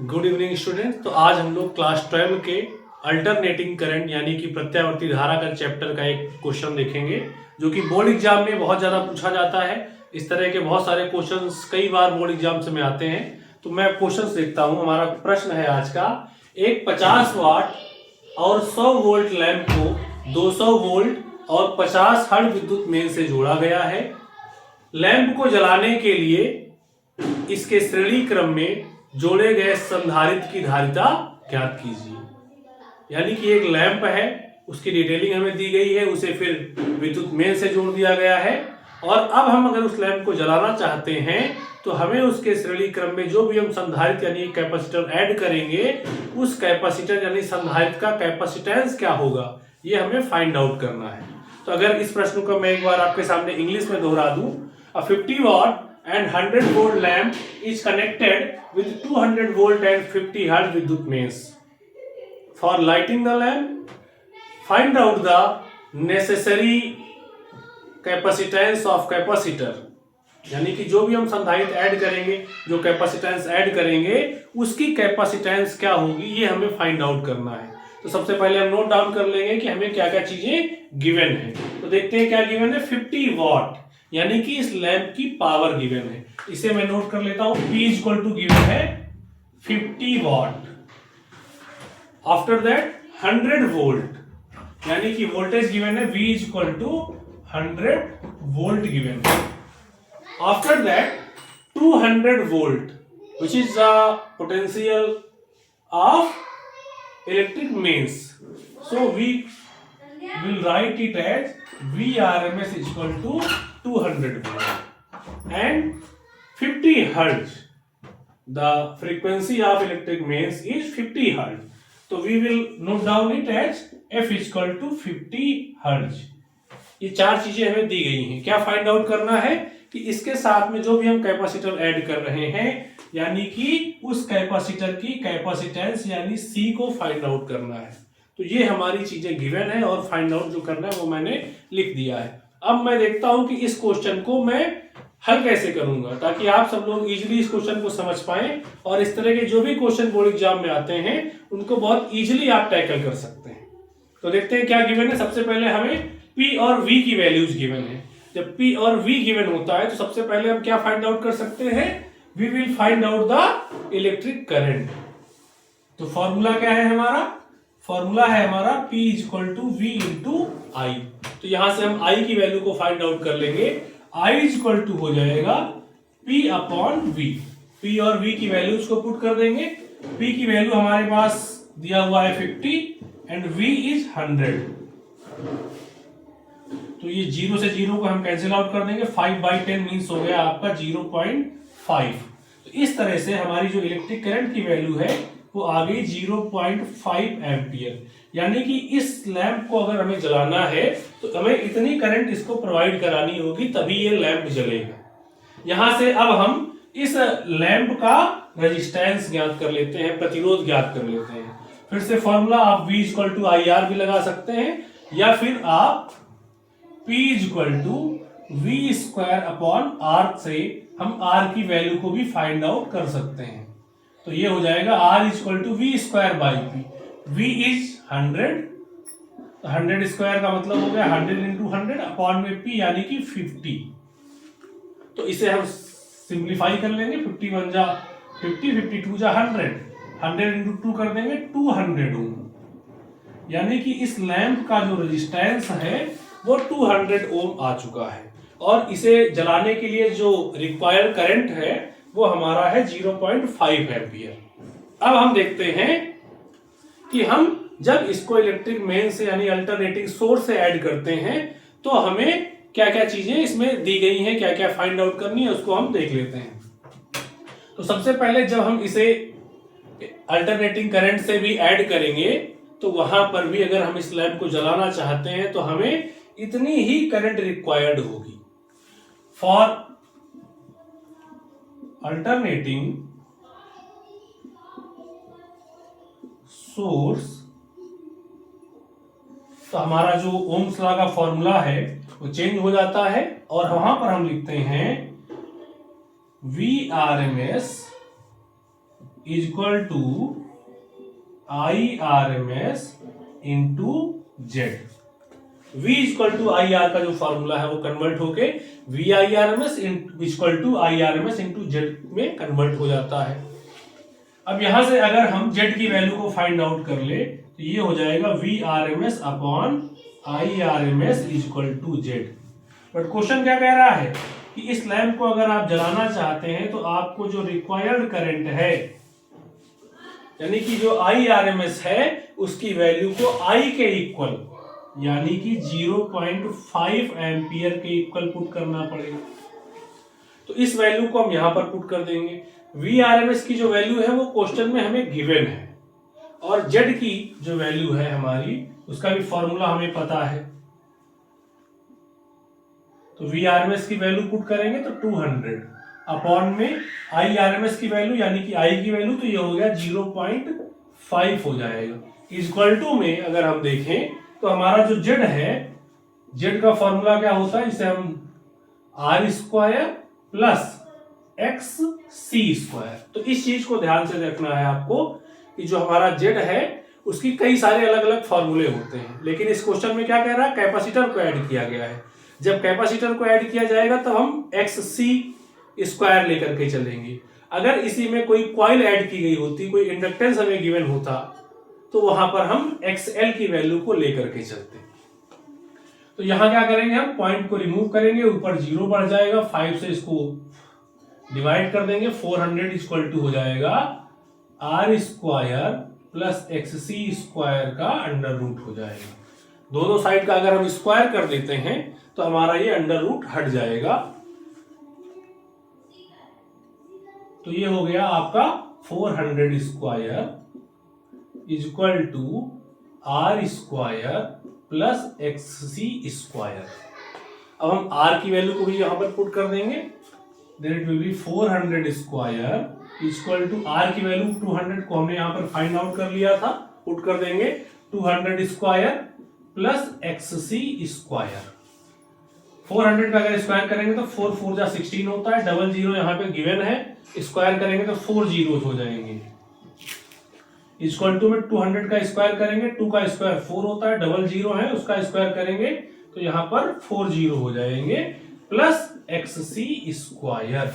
Good evening student. तो आज हम लोग क्लास 12 के अल्टरनेटिंग करंट यानी कि प्रत्यावर्ती धारा का चैप्टर का एक क्वेश्चन देखेंगे जो कि बोर्ड एग्जाम में बहुत ज़्यादा पूछा जाता है। इस तरह के बहुत सारे क्वेश्चंस कई बार बोर्ड एग्जाम्स में आते हैं। तो मैं क्वेश्चंस देखता हूँ। हमारा प्रश्न है आज का, एक 50 वाट और 100 वोल्ट लैंप को 200 वोल्ट और 50 हर्ट्ज विद्युत मेन से जोड़ा गया है। लैंप को जलाने के लिए इसके श्रेणी क्रम में जोड़े गए संधारित्र की धारिता ज्ञात कीजिए। यानी कि एक लैंप है, उसकी डिटेलिंग हमें दी गई है, उसे फिर विद्युत मेन से जोड़ दिया गया है और अब हम अगर उस लैंप को जलाना चाहते हैं तो हमें उसके श्रेणी क्रम में जो भी हम संधारित्र यानी कैपेसिटर ऐड करेंगे उस कैपेसिटर यानी संधारित्र का कैपेसिटेंस क्या होगा ये हमें फाइंड आउट करना है। तो अगर इस प्रश्न को मैं एक बार आपके सामने इंग्लिश में दोहरा दूं, अ 50 watt and 100 volt lamp is connected with 200 volt and 50 hertz विद्युत mains. For lighting the lamp, find out the necessary capacitance of capacitor. यानी कि जो भी हम संधारित्र ऐड करेंगे, जो कैपेसिटेंस ऐड करेंगे उसकी कैपेसिटेंस क्या होगी ये हमें फाइंड आउट करना है। तो सबसे पहले हम नोट डाउन कर लेंगे कि हमें क्या क्या चीजें गिवन है। तो देखते हैं क्या गिवन है। 50 वाट यानी कि इस लैंप की पावर गिवन है, इसे मैं नोट कर लेता हूं। P इक्वल टू गिवन है 50 वाट। आफ्टर दैट 100 वोल्ट यानी कि वोल्टेज गिवन है V equal to 100 volt given है। After that 200 volt which is the potential of electric mains, so we will write it as Vrms equal to 200 volt and 50 hertz. The frequency of electric mains is 50 hertz. So we will note down it as F equal to 50 hertz. ये चार चीजें हमें दी गई हैं। क्या find out करना है कि इसके साथ में जो भी हम कैपेसिटर ऐड कर रहे हैं यानी कि उस कैपेसिटर की कैपेसिटेंस यानी C को फाइंड आउट करना है। तो ये हमारी चीजें गिवन है और फाइंड आउट जो करना है वो मैंने लिख दिया है। अब मैं देखता हूं कि इस क्वेश्चन को मैं हल कैसे करूंगा ताकि आप सब लोग इजीली इस क्वेश्चन को समझ पाएं और इस तरह के जो भी क्वेश्चन बोर्ड एग्जाम में आते हैं उनको बहुत इजीली आप टैकल कर सकते हैं। तो देखते हैं क्या गिवन है। सबसे पहले हमें P और V की वैल्यूज गिवन है। जब P और V गिवन होता है तो सबसे पहले हम क्या फाइंड आउट कर सकते हैं, we will find out the electric current. तो फॉर्मूला क्या है हमारा, फॉर्मूला है हमारा P equal to V into I. तो यहां से हम I की वैल्यू को फाइंड आउट कर लेंगे। I इक्वल टू हो जाएगा P अपॉन V। P और V की वैल्यूज को पुट कर देंगे। P की वैल्यू हमारे पास दिया हुआ है 50 एंड V इज 100। तो ये 0 से 0 को हम कैंसिल आउट कर देंगे। 5/10 मीन्स हो गया आपका 0.5। तो इस तरह से हमारी जो इलेक्ट्रिक करंट की वैल्यू है वो आ गई 0.5 एम्पियर। यानी कि इस लैंप को अगर हमें जलाना है तो हमें इतनी करंट इसको प्रोवाइड करानी होगी तभी ये लैंप जलेगा। यहां से अब हम इस लैंप का रेजिस्टेंस ज्ञात कर लेते हैं, प्रतिरोध ज्ञात कर लेते हैं। फिर से फॉर्मूला आप V इक्वल टू IR भी लगा सकते हैं या फिर आप P equal to V square upon R से हम R की वैल्यू को भी फाइंड आउट कर सकते हैं। तो ये हो जाएगा R equal to V square by P। V is 100, 100 square का मतलब हो गया 100 इंटू 100 अपॉन में P यानी कि 50। तो इसे हम सिंप्लीफाई कर लेंगे। 51 जा 50, 52 जा 100, 100 इंटू 2 कर देंगे 200 ओम। यानी कि इस लैंप का जो रेजिस्टेंस है वो 200 ओम आ चुका है और इसे जलाने के लिए जो रिक्वायर्ड करंट है वो हमारा है 0.5 एम्पियर। अब हम देखते हैं कि हम जब इसको इलेक्ट्रिक मेन से यानी अल्टरनेटिंग सोर्स से ऐड करते हैं तो हमें क्या क्या चीजें इसमें दी गई हैं, क्या क्या फाइंड आउट करनी है उसको हम देख लेते हैं। तो सबसे पहले जब हम इसे अल्टरनेटिंग करंट से भी ऐड करेंगे तो वहां पर भी अगर हम इस लैंप को जलाना चाहते हैं तो हमें इतनी ही करंट रिक्वायर्ड होगी। फॉर अल्टरनेटिंग सोर्स, तो हमारा जो ओम्स लॉ का फॉर्मूला है वो चेंज हो जाता है और वहां पर हम लिखते हैं Vrms is equal to IRMS into Z. V equal to IR का जो फॉर्मूला है वो कन्वर्ट होके VIRMS equal to IRMS into Z में कन्वर्ट हो जाता है। अब यहां से अगर हम जेड की वैल्यू को फाइंड आउट कर ले तो ये हो जाएगा VRMS upon IRMS equal to Z. But question क्या कह रहा है कि इस लैंप को अगर आप जलाना चाहते हैं तो आपको जो रिक्वायर्ड करंट है यानी कि जो IRMS है उसकी वैल्यू को I के इक्वल यानी कि 0.5 एम्पियर के इक्वल पुट करना पड़ेगा। तो इस वैल्यू को हम यहां पर पुट कर देंगे। VRMS की जो वैल्यू है वो क्वेश्चन में हमें गिवन है और Z की जो वैल्यू है हमारी उसका भी फॉर्मूला हमें पता है। तो VRMS की वैल्यू पुट करेंगे तो 200 अपॉन में IRMS की वैल्यू यानी कि I की वैल्यू तो ये हो गया 0.5 हो जाएगा। इक्वल टू में अगर हम देखें तो हमारा जो Z है, Z का फॉर्मूला क्या होता है, इसे हम R square plus XC square. तो इस चीज को ध्यान से रखना है आपको कि जो हमारा Z है उसकी कई सारे अलग अलग फॉर्मूले होते हैं, लेकिन इस क्वेश्चन में क्या कह रहा है, कैपेसिटर को ऐड किया गया है। जब कैपेसिटर को ऐड किया जाएगा तो हम XC स्क्वायर लेकर के चलेंगे। अगर इसी में कोई कॉइल ऐड की गई होती, कोई इंडक्टेंस हमें गिवन होता तो वहां पर हम XL की वैल्यू को लेकर के चलते। तो यहां क्या करेंगे, हम पॉइंट को रिमूव करेंगे, ऊपर 0 बढ़ जाएगा, 5 से इसको डिवाइड कर देंगे, 400 इक्वल टू हो जाएगा R square plus XC square का अंडर रूट हो जाएगा। दोनों साइड का अगर हम स्क्वायर कर देते हैं तो हमारा ये अंडर रूट हट जाएगा। तो ये हो गया आपका 400 square equal to R square plus XC square. अब हम R की वैल्यू को भी यहां पर पुट कर देंगे, then it will be 400 square equal to R की वैल्यू 200 को हमने यहां पर फाइंड आउट कर लिया था, पुट कर देंगे 200 स्क्वायर प्लस XC स्क्वायर। 400 का अगर स्क्वायर करेंगे तो 4 4 जा 16 होता है, डबल जीरो यहाँ पे गिवन है, स्क्वायर करेंगे तो 4 जीरोस हो जाएंगे। इक्वल टू में 200 का स्क्वायर करेंगे, 2 का स्क्वायर 4 होता है, डबल जीरो है, उसका स्क्वायर करेंगे तो यहाँ पर 4 जीरो हो जाएंगे प्लस XC स्क्वायर।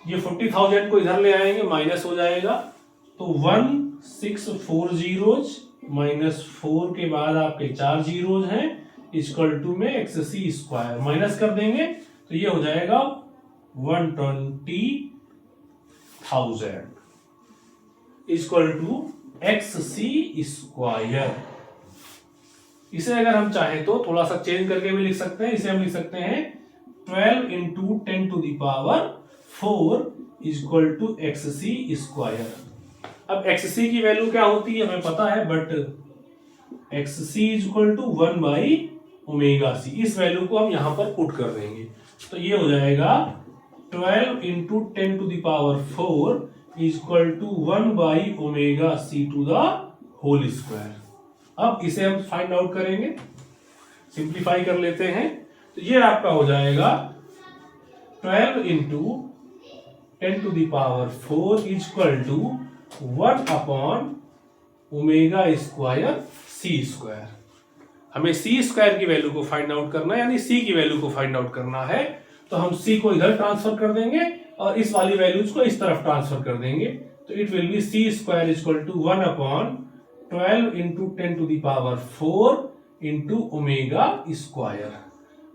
ये 40,000 को इधर ले आएंगे, माइनस हो जाएगा, तो 1640 माइनस 4 के बाद आपके 4 जीरोज हैं, इक्वल टू में XC स्क्वायर माइनस कर देंगे तो ये हो जाएगा 120,000 इक्वल टू XC स्क्वायर। इसे अगर हम चाहें तो थोड़ा सा चेंज करके भी लिख सकते हैं, इसे हम लिख सकते हैं 12 into 10 to the power 4 equal to XC square. अब XC की वैल्यू क्या होती है हमें पता है, but XC equal to 1 by omega C, इस वैल्यू को हम यहां पर पुट कर देंगे तो ये हो जाएगा 12 into 10 to the power 4 equal to 1 by omega C to the whole square. अब इसे हम फाइंड आउट करेंगे, सिंप्लीफाई कर लेते हैं, तो ये आपका हो जाएगा 12 into 10 to the power 4 equal to 1 upon omega square C square. हमें C स्क्वायर की वैल्यू को फाइंड आउट करना है, यानी C की वैल्यू को फाइंड आउट करना है, तो हम C को इधर ट्रांसफर कर देंगे और इस वाली वैल्यूज को इस तरफ ट्रांसफर कर देंगे, तो it will be C square equal to 1 upon 12 into 10 to the power 4 into omega square.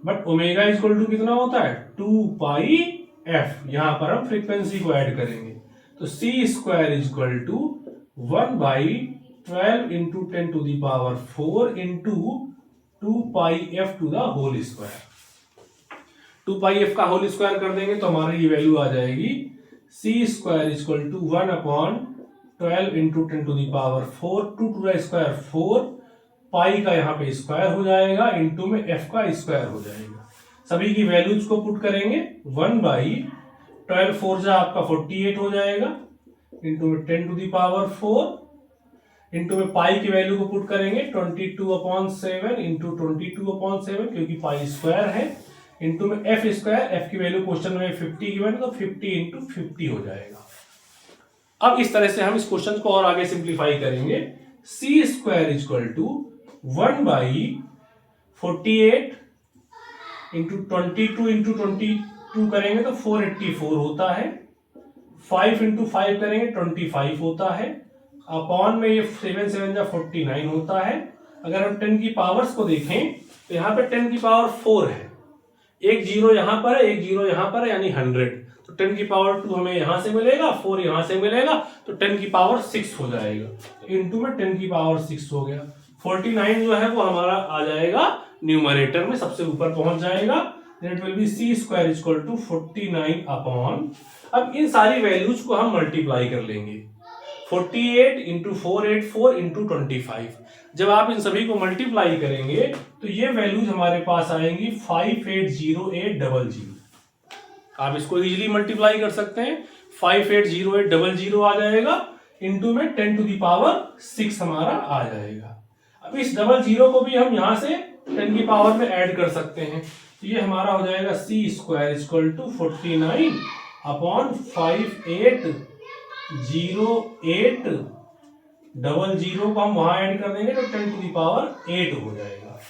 But omega equal to कितना होता है 2 पाई f, यहां पर हम फ्रीक्वेंसी को ऐड करेंगे, तो C square equal to 1 by 12 into 10 to the power 4 into 2 pi f to the whole square. 2 pi f का होल स्क्वायर कर देंगे तो हमारी ये वैल्यू आ जाएगी C square equal to 1 upon 12 into 10 to the power 4, 2 to the square 4, pi का यहाँ पे स्क्वायर हो जाएगा, इंटू में f का स्क्वायर हो जाएगा। सभी की वैल्यूज को पुट करेंगे, 1 बाई 12 4 जा आपका 48 हो जाएगा, इंटू में 10 टू द पावर 4, इंटू में पाई की वैल्यू को पुट करेंगे 22/7 इंटू 22/7 क्योंकि पाई स्क्वायर है, इंटू में f स्क्वायर, f की वैल्यू क्वेश्चन में 50 गिवन है तो 50 इंटू 50 हो जाएगा। अब इस तरह से हम इस क्वेश्चन को और आगे सिंप्लीफाई करेंगे। C square equal to 1/48 into 22 into 22 करेंगे तो 484 होता है। 5 इंटू 5 करेंगे 25 होता है। अपॉन में ये 7 7 जा 49 होता है। अगर हम 10 की पावर्स को देखें तो यहाँ पे 10 की पावर 4 है, एक जीरो यहाँ पर है, एक जीरो यहाँ पर है, यानी 100। तो 10 की पावर 2 हमें यहाँ से मिलेगा, 4 यहाँ से मिलेगा, तो 10 की पावर 6 हो जाएगा। तो इनटू में 10 की पावर 6 हो गया। 49 जो है वो हमारा आ जाएगा न्यूमरेटर में, सबसे ऊपर पहुंच जाएगा। That will be C square equal to 49 upon, अब इन सारी वैल्यूज को हम मल्टीप्लाई कर लेंगे। 48 इंटू 484 इंटू 25। जब आप इन सभी को मल्टीप्लाई करेंगे तो ये वैल्यूज हमारे पास आएंगी 580800। आप इसको इजीली मल्टीप्लाई कर सकते हैं। 580800 आ जाएगा, इंटू में 10 टू द पावर 6 हमारा आ जाएगा। अब इस 00 को भी हम यहां से 10 की पावर में ऐड कर सकते हैं। तो ये हमारा हो जाएगा सी स्क्वायर इक्वल टू 49 अपॉन 580800 को हम वहां ऐड कर देंगे तो 10 टू द पावर 8 हो जाएगा।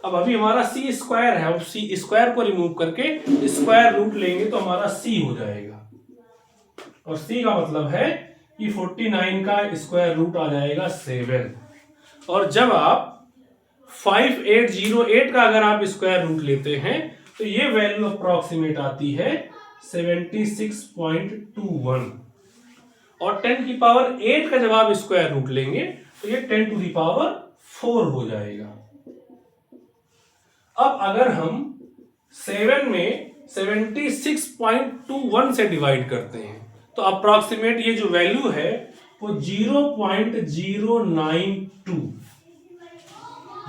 अब अभी हमारा सी स्क्वायर है, अब सी स्क्वायर को रिमूव करके स्क्वायर रूट लेंगे तो हमारा सी हो जाएगा। और सी का मतलब है कि 49 का स्क्वायर रूट आ जाएगा 7। और जब आप 5808 का अगर आप स्क्वायर रूट लेते हैं तो ये वैल्यू अप्रोक्सीमेट आती है 76.21। और 10 की पावर 8 का जब आप स्क्वायर रूट लेंगे तो ये 10 टू द पावर 4 हो जाएगा। अब अगर हम 7 में 76.21 से डिवाइड करते हैं तो अप्रोक्सीमेट ये जो वैल्यू है वो 0.092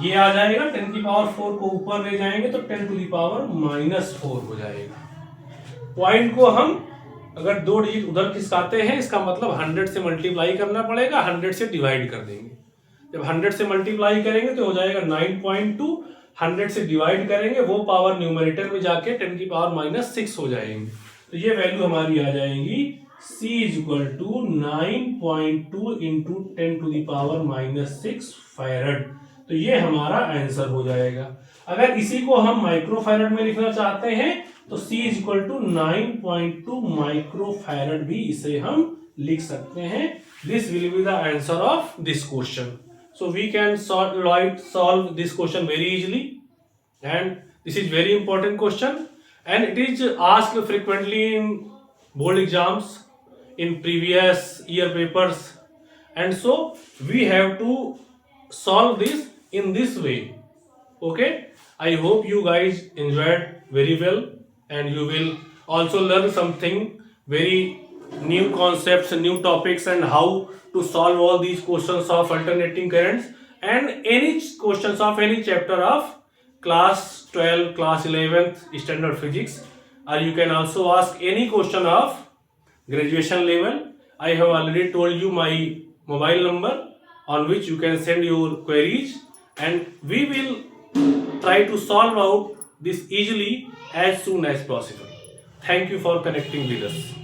ये आ जाएगा। 10 की पावर 4 को ऊपर ले जाएंगे तो 10 टू द पावर -4 हो जाएगा। पॉइंट को हम अगर 2 डिजिट उधर खिसकाते हैं, इसका मतलब 100 से मल्टीप्लाई करना पड़ेगा, 100 से डिवाइड कर देंगे। जब 100 से मल्टीप्लाई करेंगे तो हो जाएगा 9.2, 100 से डिवाइड करेंगे वो पावर न्यूमरेटर में जाके 10 की पावर -6 हो जाएंगे। तो ये वैल्यू हमारी आ जाएगी C is equal to 9.2 into 10 to the power -6 farad. तो ये हमारा आंसर हो जाएगा। अगर इसी को हम माइक्रोफैरड में लिखना चाहते हैं तो C is equal to 9.2 microfarad भी इसे हम लिख सकते हैं। This will be the answer of this question. So we can solve this question very easily, and this is very important question, and it is asked frequently in board exams, in previous year papers, and so we have to solve this in this way. Okay, I hope you guys enjoyed very well, and you will also learn something very new concepts, new topics, and how to solve all these questions of alternating currents and any questions of any chapter of class 12, class 11th standard physics, or you can also ask any question of graduation level. I have already told you my mobile number on which you can send your queries, and we will try to solve out this easily as soon as possible. Thank you for connecting with us.